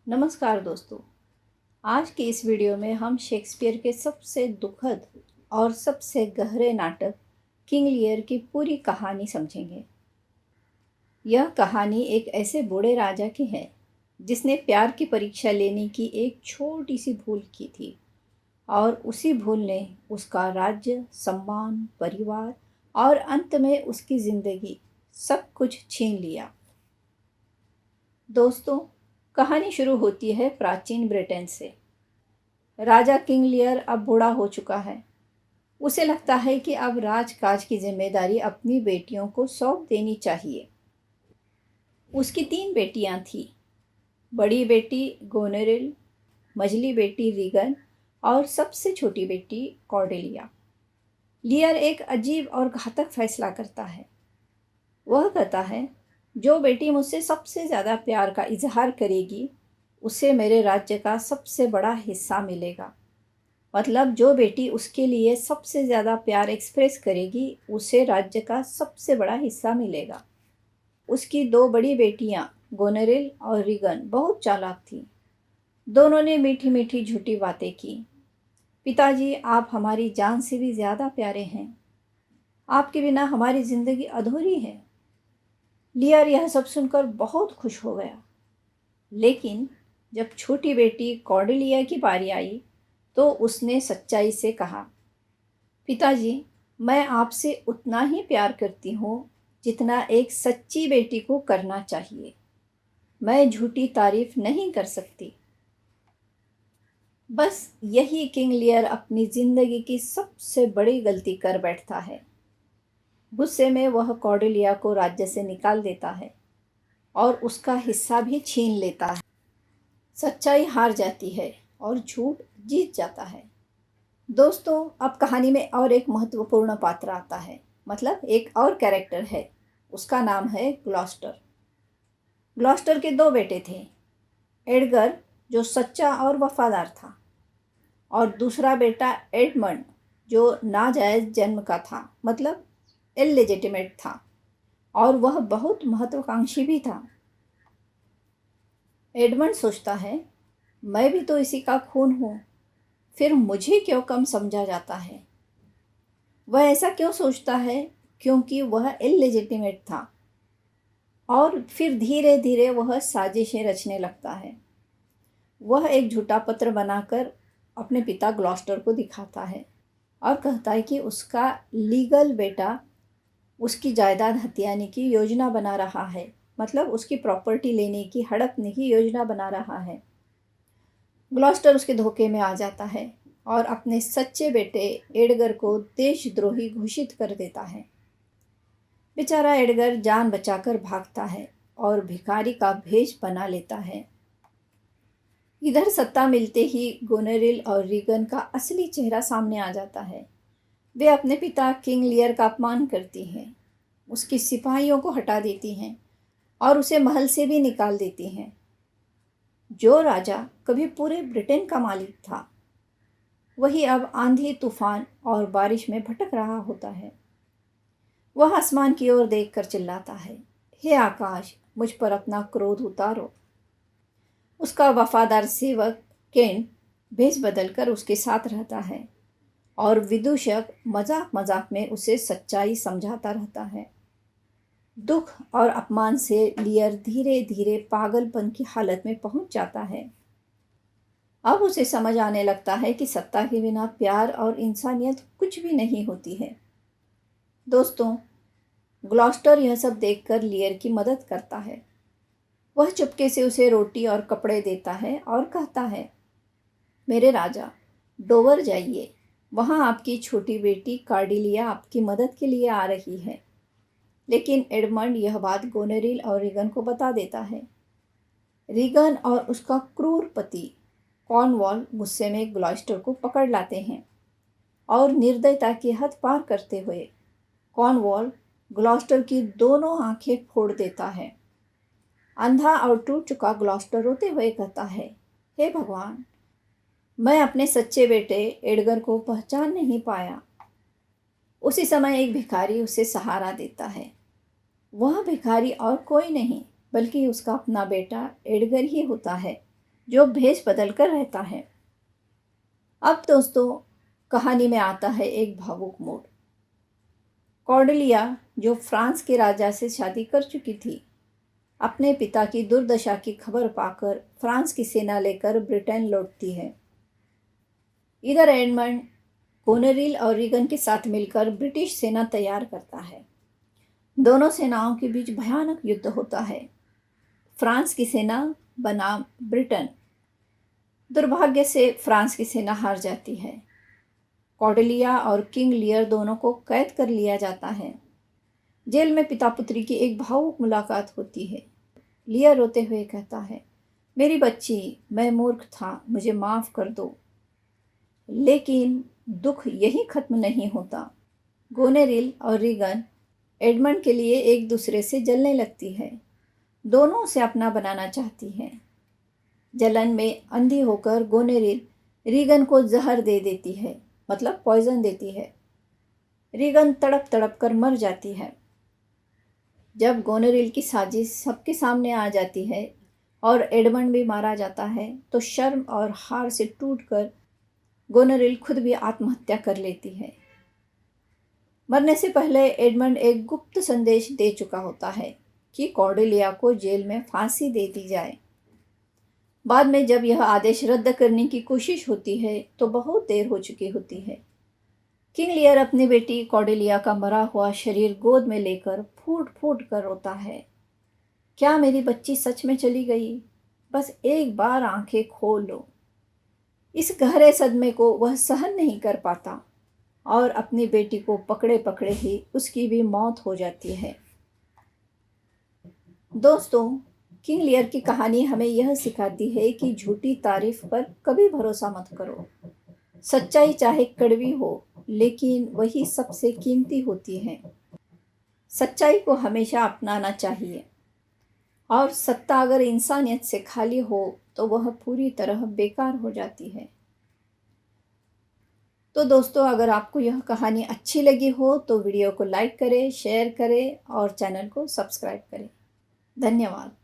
नमस्कार दोस्तों। आज की इस वीडियो में हम शेक्सपियर के सबसे दुखद और सबसे गहरे नाटक किंग लियर की पूरी कहानी समझेंगे। यह कहानी एक ऐसे बूढ़े राजा की है जिसने प्यार की परीक्षा लेने की एक छोटी सी भूल की थी और उसी भूल ने उसका राज्य, सम्मान, परिवार और अंत में उसकी ज़िंदगी सब कुछ छीन लिया। दोस्तों, कहानी शुरू होती है प्राचीन ब्रिटेन से। राजा किंग लियर अब बूढ़ा हो चुका है। उसे लगता है कि अब राजकाज की जिम्मेदारी अपनी बेटियों को सौंप देनी चाहिए। उसकी 3 बेटियां थीं। बड़ी बेटी गोनेरिल, मझली बेटी रीगन और सबसे छोटी बेटी कॉर्डेलिया। लियर एक अजीब और घातक फैसला करता है। वह कहता है, जो बेटी मुझसे सबसे ज़्यादा प्यार का इजहार करेगी उसे मेरे राज्य का सबसे बड़ा हिस्सा मिलेगा। मतलब जो बेटी उसके लिए सबसे ज़्यादा प्यार एक्सप्रेस करेगी उसे राज्य का सबसे बड़ा हिस्सा मिलेगा। उसकी 2 बड़ी बेटियां गोनेरिल और रीगन बहुत चालाक थीं। दोनों ने मीठी मीठी झूठी बातें की। पिताजी, आप हमारी जान से भी ज़्यादा प्यारे हैं। आपके बिना हमारी ज़िंदगी अधूरी है। लियर यह सब सुनकर बहुत खुश हो गया। लेकिन जब छोटी बेटी कॉर्डेलिया की बारी आई तो उसने सच्चाई से कहा, पिताजी, मैं आपसे उतना ही प्यार करती हूँ जितना एक सच्ची बेटी को करना चाहिए। मैं झूठी तारीफ नहीं कर सकती। बस यही किंग लियर अपनी जिंदगी की सबसे बड़ी गलती कर बैठता है। गुस्से में वह कॉर्डेलिया को राज्य से निकाल देता है और उसका हिस्सा भी छीन लेता है। सच्चाई हार जाती है और झूठ जीत जाता है। दोस्तों, अब कहानी में और एक महत्वपूर्ण पात्र आता है। मतलब एक और कैरेक्टर है। उसका नाम है ग्लॉस्टर। ग्लॉस्टर के 2 बेटे थे। एडगर, जो सच्चा और वफादार था, और दूसरा बेटा एडमंड, जो नाजायज़ जन्म का था, मतलब इलेजिटिमेट था, और वह बहुत महत्वाकांक्षी भी था। एडमंड सोचता है, मैं भी तो इसी का खून हूँ, फिर मुझे क्यों कम समझा जाता है। वह ऐसा क्यों सोचता है? क्योंकि वह इलेजिटिमेट था। और फिर धीरे धीरे वह साजिशें रचने लगता है। वह एक झूठा पत्र बनाकर अपने पिता ग्लॉस्टर को दिखाता है और कहता है कि उसका लीगल बेटा उसकी जायदाद हथियाने की योजना बना रहा है। मतलब उसकी प्रॉपर्टी लेने की, हड़पने की योजना बना रहा है। ग्लॉस्टर उसके धोखे में आ जाता है और अपने सच्चे बेटे एडगर को देशद्रोही घोषित कर देता है। बेचारा एडगर जान बचाकर भागता है और भिखारी का भेष बना लेता है। इधर सत्ता मिलते ही गोनेरिल और रीगन का असली चेहरा सामने आ जाता है। वे अपने पिता किंग लियर का अपमान करती हैं, उसकी सिपाहियों को हटा देती हैं और उसे महल से भी निकाल देती हैं। जो राजा कभी पूरे ब्रिटेन का मालिक था, वही अब आंधी, तूफान और बारिश में भटक रहा होता है। वह आसमान की ओर देखकर चिल्लाता है, हे आकाश, मुझ पर अपना क्रोध उतारो। उसका वफादार सेवक केन भेष बदलकर उसके साथ रहता है और विदूषक मजाक मजाक में उसे सच्चाई समझाता रहता है। दुख और अपमान से लियर धीरे धीरे पागलपन की हालत में पहुंच जाता है। अब उसे समझ आने लगता है कि सत्ता के बिना प्यार और इंसानियत कुछ भी नहीं होती है। दोस्तों, ग्लॉस्टर यह सब देखकर लियर की मदद करता है। वह चुपके से उसे रोटी और कपड़े देता है और कहता है, मेरे राजा, डोवर जाइए। वहाँ आपकी छोटी बेटी कार्डिलिया आपकी मदद के लिए आ रही है। लेकिन एडमंड यह बात गोनेरिल और रीगन को बता देता है। रीगन और उसका क्रूर पति कॉर्नवॉल गुस्से में ग्लॉस्टर को पकड़ लाते हैं और निर्दयता की हद पार करते हुए कॉर्नवॉल ग्लॉस्टर की दोनों आंखें फोड़ देता है। अंधा और टूट चुका ग्लॉस्टर रोते हुए कहता है, हे भगवान, मैं अपने सच्चे बेटे एडगर को पहचान नहीं पाया। उसी समय एक भिखारी उसे सहारा देता है। वह भिखारी और कोई नहीं बल्कि उसका अपना बेटा एडगर ही होता है। जो भेष बदल कर रहता है। अब दोस्तों कहानी में आता है एक भावुक मोड़। कॉर्डेलिया, जो फ्रांस के राजा से शादी कर चुकी थी, अपने पिता की दुर्दशा की खबर पाकर फ्रांस की सेना लेकर ब्रिटेन लौटती है। इधर एडमंड गोनेरिल और रीगन के साथ मिलकर ब्रिटिश सेना तैयार करता है। दोनों सेनाओं के बीच भयानक युद्ध होता है। फ्रांस की सेना बनाम ब्रिटेन। दुर्भाग्य से फ्रांस की सेना हार जाती है। कॉर्डेलिया और किंग लियर दोनों को कैद कर लिया जाता है। जेल में पिता पुत्री की एक भावुक मुलाकात होती है। लियर रोते हुए कहता है, मेरी बच्ची, मैं मूर्ख था, मुझे माफ़ कर दो। लेकिन दुख यही खत्म नहीं होता। गोनेरिल और रीगन एडमंड के लिए एक दूसरे से जलने लगती है। दोनों उसे अपना बनाना चाहती हैं। जलन में अंधी होकर गोनेरिल रीगन को जहर दे देती है, मतलब पॉइजन देती है। रीगन तड़प तड़प कर मर जाती है। जब गोनेरिल की साजिश सबके सामने आ जाती है और एडमंड भी मारा जाता है, तो शर्म और हार से टूटकर गोनेरिल खुद भी आत्महत्या कर लेती है। मरने से पहले एडमंड एक गुप्त संदेश दे चुका होता है कि कॉर्डेलिया को जेल में फांसी दे दी जाए। बाद में जब यह आदेश रद्द करने की कोशिश होती है तो बहुत देर हो चुकी होती है। किंग लियर अपनी बेटी कॉर्डेलिया का मरा हुआ शरीर गोद में लेकर फूट फूट कर रोता है। क्या मेरी बच्ची सच में चली गई? बस एक बार आंखें खोल लो। इस गहरे सदमे को वह सहन नहीं कर पाता और अपनी बेटी को पकड़े पकड़े ही उसकी भी मौत हो जाती है। दोस्तों, किंग लियर की कहानी हमें यह सिखाती है कि झूठी तारीफ पर कभी भरोसा मत करो। सच्चाई चाहे कड़वी हो, लेकिन वही सबसे कीमती होती है। सच्चाई को हमेशा अपनाना चाहिए और सत्ता अगर इंसानियत से खाली हो तो वह पूरी तरह बेकार हो जाती है। तो दोस्तों, अगर आपको यह कहानी अच्छी लगी हो तो वीडियो को लाइक करें, शेयर करें और चैनल को सब्सक्राइब करें। धन्यवाद।